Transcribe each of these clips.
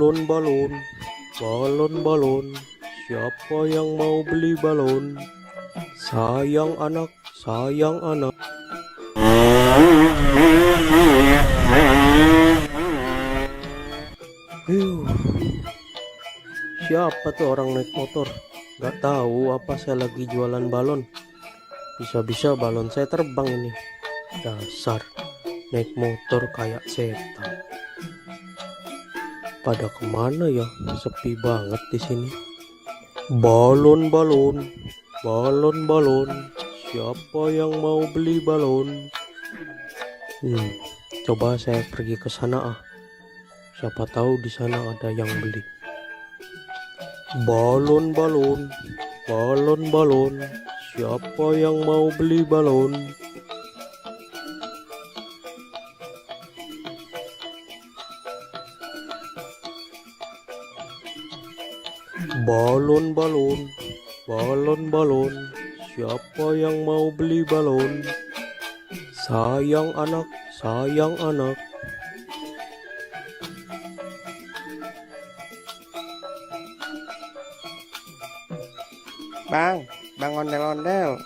Balon, balon, balon, balon. Siapa yang mau beli balon? Sayang anak, sayang anak. Siapa tuh orang naik motor? Gak tahu apa saya lagi jualan balon. Bisa-bisa balon saya terbang ini. Dasar naik motor kayak setan. Pada kemana ya? Sepi banget di sini. Balon, balon, balon, balon. Siapa yang mau beli balon? Coba saya pergi ke sana ah. Siapa tahu di sana ada yang beli. Balon, balon, balon, balon. Siapa yang mau beli balon? Balon, balon, balon, balon. Siapa yang mau beli balon? Sayang anak, sayang anak. Bang ondel-ondel,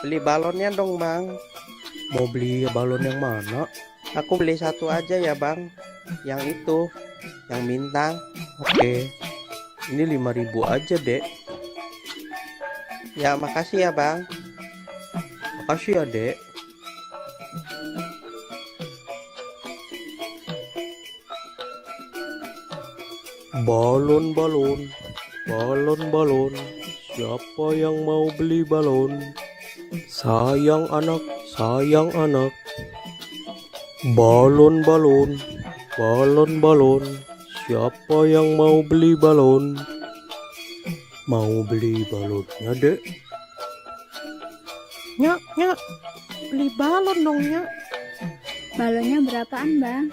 beli balonnya dong bang. Mau beli balon yang mana? Aku beli satu aja ya bang, yang itu, yang bintang. Oke, ini 5.000 aja dek. Ya makasih ya bang. Makasih ya dek. Balon, balon, balon, balon. Siapa yang mau beli balon? Sayang anak, sayang anak. Balon, balon, balon, balon. Siapa yang mau beli balon? Mau beli balonnya dek? Nyak, beli balon dong nyak. Balonnya berapaan bang?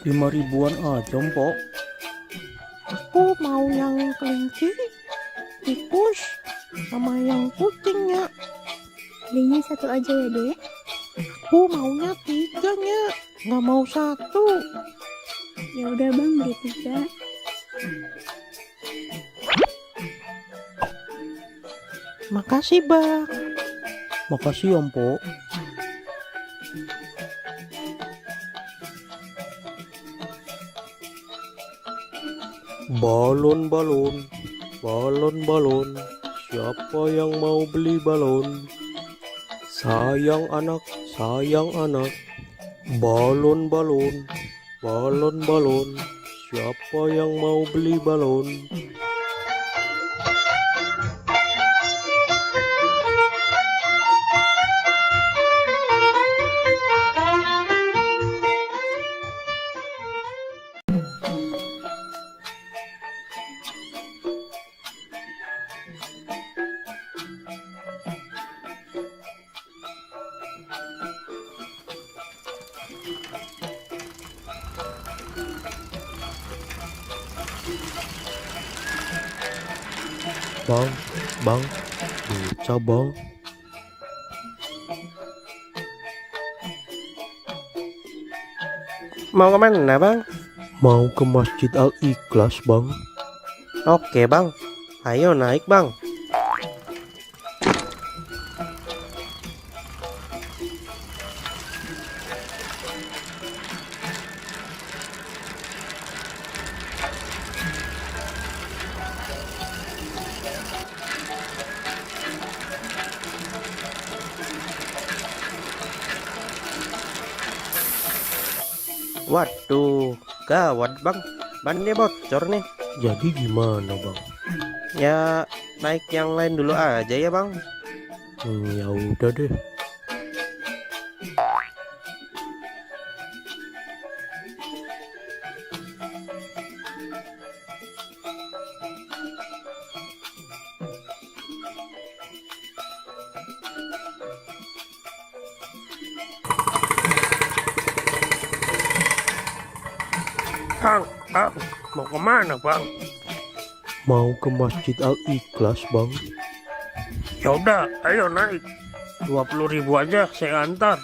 5.000-an aja mpok. Aku mau yang kelinci, tikus, sama yang kucing nyak. Belinya satu aja ya dek. Aku maunya 3 nyak, nggak mau 1. Ya udah bang, beli 3. Makasih bang. Makasih ya mpok. Balon, balon, balon, balon. Siapa yang mau beli balon? Sayang anak, sayang anak. Balon, balon, balon, balon. Siapa yang mau beli balon? Bang, bisa bang. Mau kemana bang? Mau ke Masjid Al-Ikhlas bang. Oke bang, ayo naik bang. Waduh, gawat bang, bannya bocor nih. Jadi gimana bang? Ya naik yang lain dulu aja ya bang. Ya udah deh. Bang, mau kemana bang? Mau ke Masjid Al-Ikhlas bang. Ya udah, ayo naik. 20.000 aja saya antar.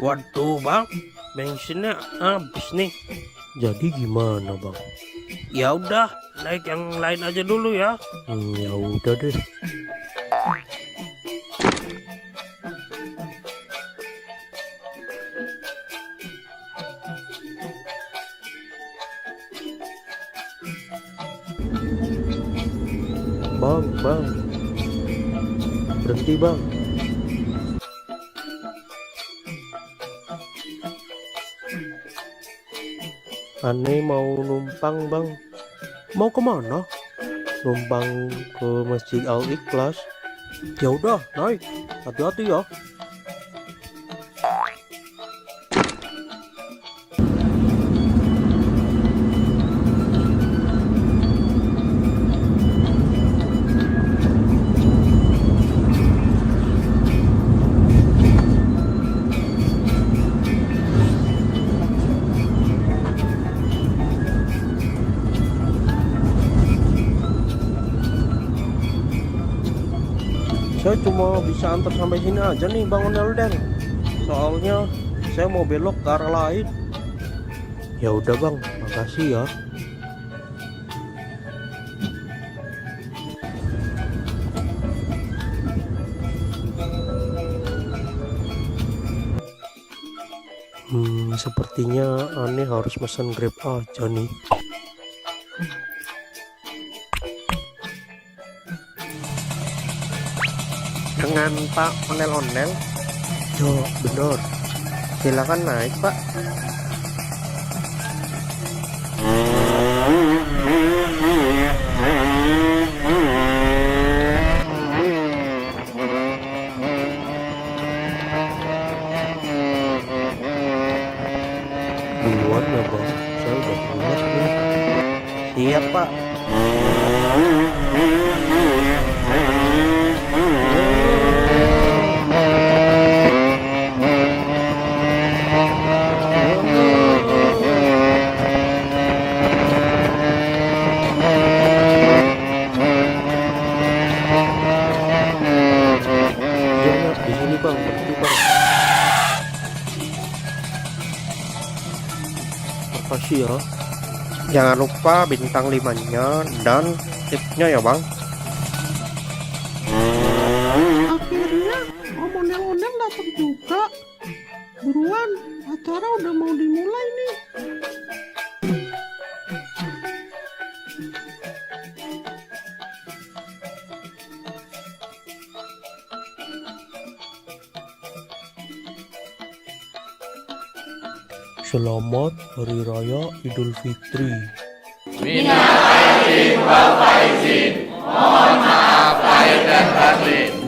Waduh bang, bensinnya habis nih. Jadi gimana bang? Ya udah, naik yang lain aja dulu ya. Ya udah deh. Bang, berhenti bang. Aneh mau numpang bang. Mau kemana? Numpang ke Masjid Al Ikhlas. Ya udah naik, hati-hati ya. Saya cuma bisa antar sampai sini aja nih Bang Ondel-Ondel. Soalnya saya mau belok ke arah lain. Ya udah Bang, makasih ya. Sepertinya aneh harus pesan Grab aja nih. Dengan Pak Ondel-Ondel. Ya benar. Silakan naik Pak. Duluan ya Bang, saya udah keluar nih. Siap Pak. Ya, di sini Bang, berhenti Bang. Makasih ya. Jangan lupa bintang 5-nya dan tipnya ya Bang. Akhirnya Om Ondel-Ondel datang juga. Buruan, acara udah mau dimulai nih. Selamat Hari Raya Idul Fitri. Minal aidin wal faizin. Mohon maaf lahir dan batin.